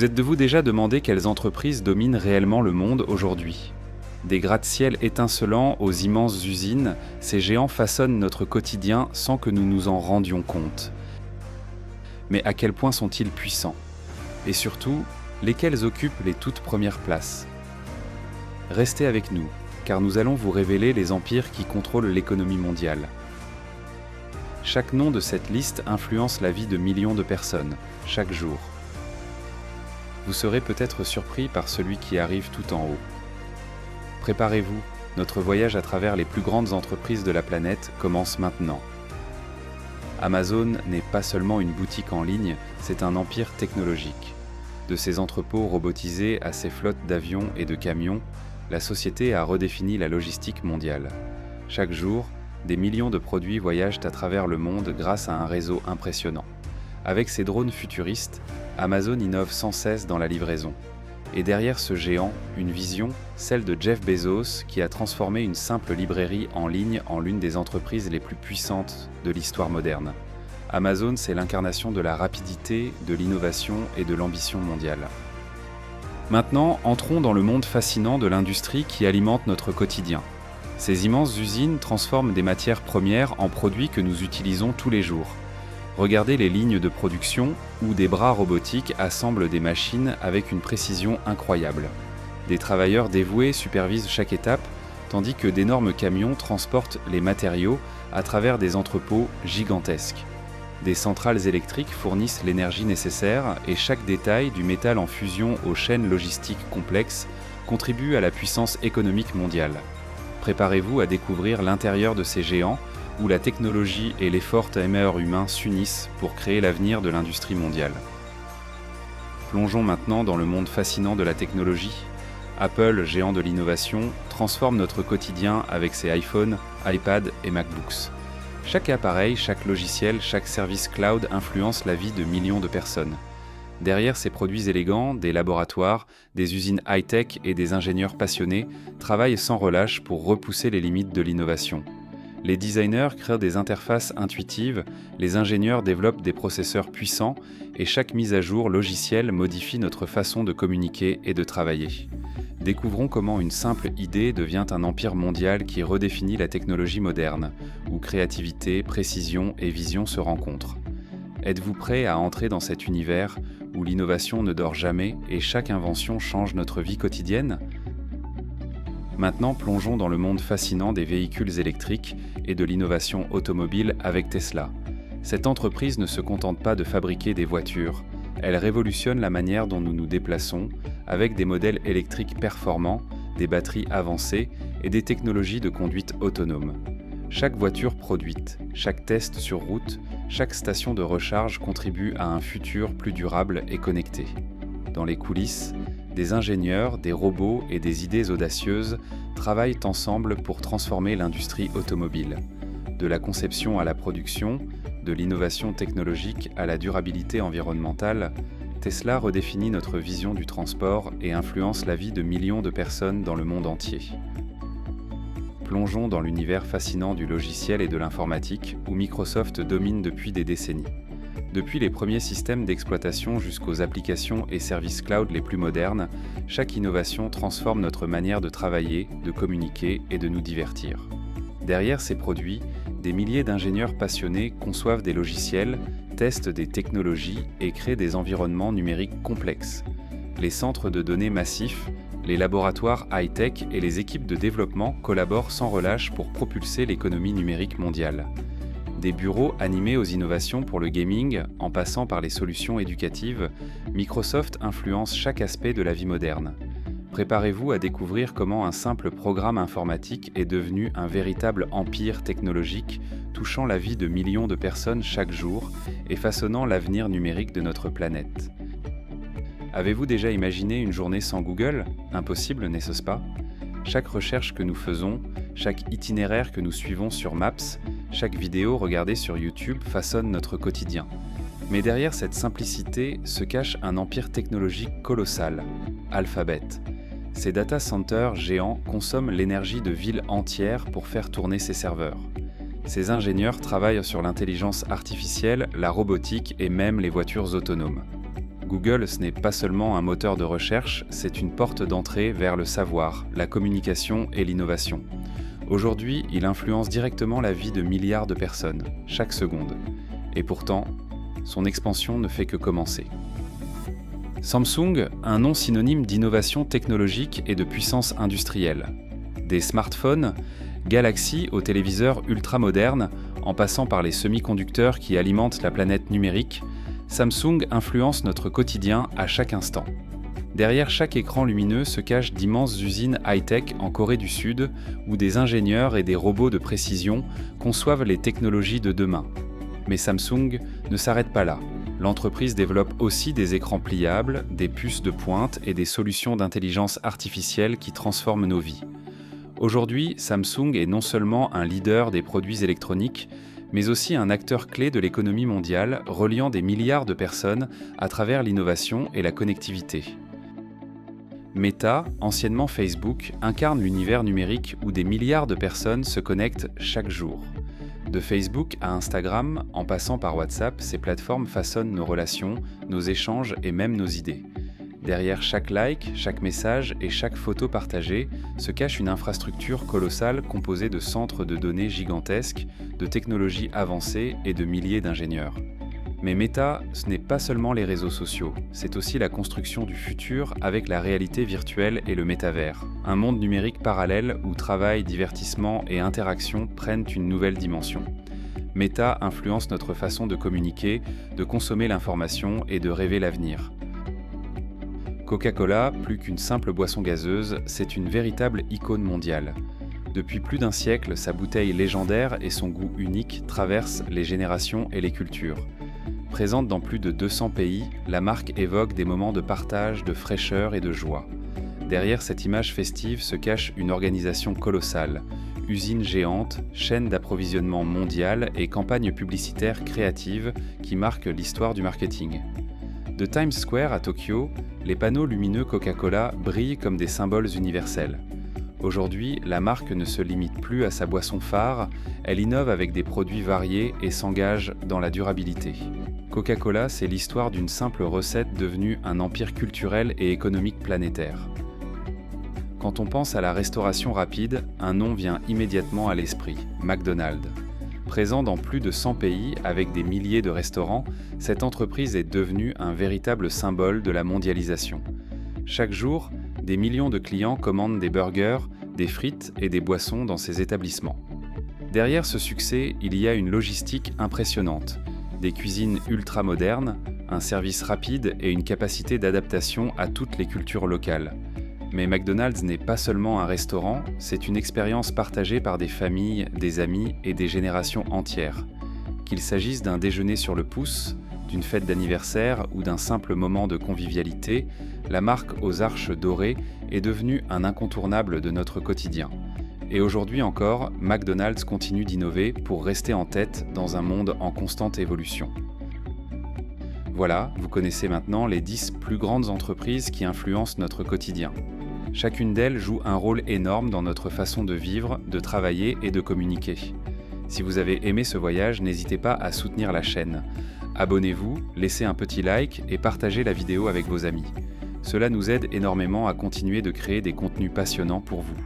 Vous êtes-vous déjà demandé quelles entreprises dominent réellement le monde aujourd'hui ? Des gratte-ciel étincelants aux immenses usines, ces géants façonnent notre quotidien sans que nous nous en rendions compte. Mais à quel point sont-ils puissants ? Et surtout, lesquels occupent les toutes premières places ? Restez avec nous, car nous allons vous révéler les empires qui contrôlent l'économie mondiale. Chaque nom de cette liste influence la vie de millions de personnes, chaque jour. Vous serez peut-être surpris par celui qui arrive tout en haut. Préparez-vous, notre voyage à travers les plus grandes entreprises de la planète commence maintenant. Amazon n'est pas seulement une boutique en ligne, c'est un empire technologique. De ses entrepôts robotisés à ses flottes d'avions et de camions, la société a redéfini la logistique mondiale. Chaque jour, des millions de produits voyagent à travers le monde grâce à un réseau impressionnant. Avec ses drones futuristes, Amazon innove sans cesse dans la livraison. Et derrière ce géant, une vision, celle de Jeff Bezos, qui a transformé une simple librairie en ligne en l'une des entreprises les plus puissantes de l'histoire moderne. Amazon, c'est l'incarnation de la rapidité, de l'innovation et de l'ambition mondiale. Maintenant, entrons dans le monde fascinant de l'industrie qui alimente notre quotidien. Ces immenses usines transforment des matières premières en produits que nous utilisons tous les jours. Regardez les lignes de production où des bras robotiques assemblent des machines avec une précision incroyable. Des travailleurs dévoués supervisent chaque étape, tandis que d'énormes camions transportent les matériaux à travers des entrepôts gigantesques. Des centrales électriques fournissent l'énergie nécessaire et chaque détail, du métal en fusion aux chaînes logistiques complexes, contribue à la puissance économique mondiale. Préparez-vous à découvrir l'intérieur de ces géants, où la technologie et l'effort travailleur humain s'unissent pour créer l'avenir de l'industrie mondiale. Plongeons maintenant dans le monde fascinant de la technologie. Apple, géant de l'innovation, transforme notre quotidien avec ses iPhones, iPads et MacBooks. Chaque appareil, chaque logiciel, chaque service cloud influence la vie de millions de personnes. Derrière ces produits élégants, des laboratoires, des usines high-tech et des ingénieurs passionnés travaillent sans relâche pour repousser les limites de l'innovation. Les designers créent des interfaces intuitives, les ingénieurs développent des processeurs puissants et chaque mise à jour logicielle modifie notre façon de communiquer et de travailler. Découvrons comment une simple idée devient un empire mondial qui redéfinit la technologie moderne, où créativité, précision et vision se rencontrent. Êtes-vous prêt à entrer dans cet univers où l'innovation ne dort jamais et chaque invention change notre vie quotidienne ? Maintenant, plongeons dans le monde fascinant des véhicules électriques et de l'innovation automobile avec Tesla. Cette entreprise ne se contente pas de fabriquer des voitures, elle révolutionne la manière dont nous nous déplaçons avec des modèles électriques performants, des batteries avancées et des technologies de conduite autonome. Chaque voiture produite, chaque test sur route, chaque station de recharge contribue à un futur plus durable et connecté. Dans les coulisses, des ingénieurs, des robots et des idées audacieuses travaillent ensemble pour transformer l'industrie automobile. De la conception à la production, de l'innovation technologique à la durabilité environnementale, Tesla redéfinit notre vision du transport et influence la vie de millions de personnes dans le monde entier. Plongeons dans l'univers fascinant du logiciel et de l'informatique, où Microsoft domine depuis des décennies. Depuis les premiers systèmes d'exploitation jusqu'aux applications et services cloud les plus modernes, chaque innovation transforme notre manière de travailler, de communiquer et de nous divertir. Derrière ces produits, des milliers d'ingénieurs passionnés conçoivent des logiciels, testent des technologies et créent des environnements numériques complexes. Les centres de données massifs, les laboratoires high-tech et les équipes de développement collaborent sans relâche pour propulser l'économie numérique mondiale. Des bureaux animés aux innovations pour le gaming, en passant par les solutions éducatives, Microsoft influence chaque aspect de la vie moderne. Préparez-vous à découvrir comment un simple programme informatique est devenu un véritable empire technologique, touchant la vie de millions de personnes chaque jour et façonnant l'avenir numérique de notre planète. Avez-vous déjà imaginé une journée sans Google ? Impossible, n'est-ce pas ? Chaque recherche que nous faisons, chaque itinéraire que nous suivons sur Maps, chaque vidéo regardée sur YouTube façonne notre quotidien. Mais derrière cette simplicité se cache un empire technologique colossal, Alphabet. Ces data centers géants consomment l'énergie de villes entières pour faire tourner ces serveurs. Ces ingénieurs travaillent sur l'intelligence artificielle, la robotique et même les voitures autonomes. Google, ce n'est pas seulement un moteur de recherche, c'est une porte d'entrée vers le savoir, la communication et l'innovation. Aujourd'hui, il influence directement la vie de milliards de personnes, chaque seconde. Et pourtant, son expansion ne fait que commencer. Samsung, un nom synonyme d'innovation technologique et de puissance industrielle. Des smartphones, Galaxy aux téléviseurs ultra-modernes, en passant par les semi-conducteurs qui alimentent la planète numérique, Samsung influence notre quotidien à chaque instant. Derrière chaque écran lumineux se cachent d'immenses usines high-tech en Corée du Sud où des ingénieurs et des robots de précision conçoivent les technologies de demain. Mais Samsung ne s'arrête pas là. L'entreprise développe aussi des écrans pliables, des puces de pointe et des solutions d'intelligence artificielle qui transforment nos vies. Aujourd'hui, Samsung est non seulement un leader des produits électroniques, mais aussi un acteur clé de l'économie mondiale reliant des milliards de personnes à travers l'innovation et la connectivité. Meta, anciennement Facebook, incarne l'univers numérique où des milliards de personnes se connectent chaque jour. De Facebook à Instagram, en passant par WhatsApp, ces plateformes façonnent nos relations, nos échanges et même nos idées. Derrière chaque like, chaque message et chaque photo partagée se cache une infrastructure colossale composée de centres de données gigantesques, de technologies avancées et de milliers d'ingénieurs. Mais Meta, ce n'est pas seulement les réseaux sociaux, c'est aussi la construction du futur avec la réalité virtuelle et le métavers. Un monde numérique parallèle où travail, divertissement et interaction prennent une nouvelle dimension. Meta influence notre façon de communiquer, de consommer l'information et de rêver l'avenir. Coca-Cola, plus qu'une simple boisson gazeuse, c'est une véritable icône mondiale. Depuis plus d'un siècle, sa bouteille légendaire et son goût unique traversent les générations et les cultures. Présente dans plus de 200 pays, la marque évoque des moments de partage, de fraîcheur et de joie. Derrière cette image festive se cache une organisation colossale, usine géante, chaîne d'approvisionnement mondiale et campagne publicitaire créative qui marquent l'histoire du marketing. De Times Square à Tokyo, les panneaux lumineux Coca-Cola brillent comme des symboles universels. Aujourd'hui, la marque ne se limite plus à sa boisson phare, elle innove avec des produits variés et s'engage dans la durabilité. Coca-Cola, c'est l'histoire d'une simple recette devenue un empire culturel et économique planétaire. Quand on pense à la restauration rapide, un nom vient immédiatement à l'esprit, McDonald's. Présent dans plus de 100 pays avec des milliers de restaurants, cette entreprise est devenue un véritable symbole de la mondialisation. Chaque jour, des millions de clients commandent des burgers, des frites et des boissons dans ces établissements. Derrière ce succès, il y a une logistique impressionnante, des cuisines ultra-modernes, un service rapide et une capacité d'adaptation à toutes les cultures locales. Mais McDonald's n'est pas seulement un restaurant, c'est une expérience partagée par des familles, des amis et des générations entières. Qu'il s'agisse d'un déjeuner sur le pouce, d'une fête d'anniversaire ou d'un simple moment de convivialité, la marque aux arches dorées est devenue un incontournable de notre quotidien. Et aujourd'hui encore, McDonald's continue d'innover pour rester en tête dans un monde en constante évolution. Voilà, vous connaissez maintenant les 10 plus grandes entreprises qui influencent notre quotidien. Chacune d'elles joue un rôle énorme dans notre façon de vivre, de travailler et de communiquer. Si vous avez aimé ce voyage, n'hésitez pas à soutenir la chaîne. Abonnez-vous, laissez un petit like et partagez la vidéo avec vos amis. Cela nous aide énormément à continuer de créer des contenus passionnants pour vous.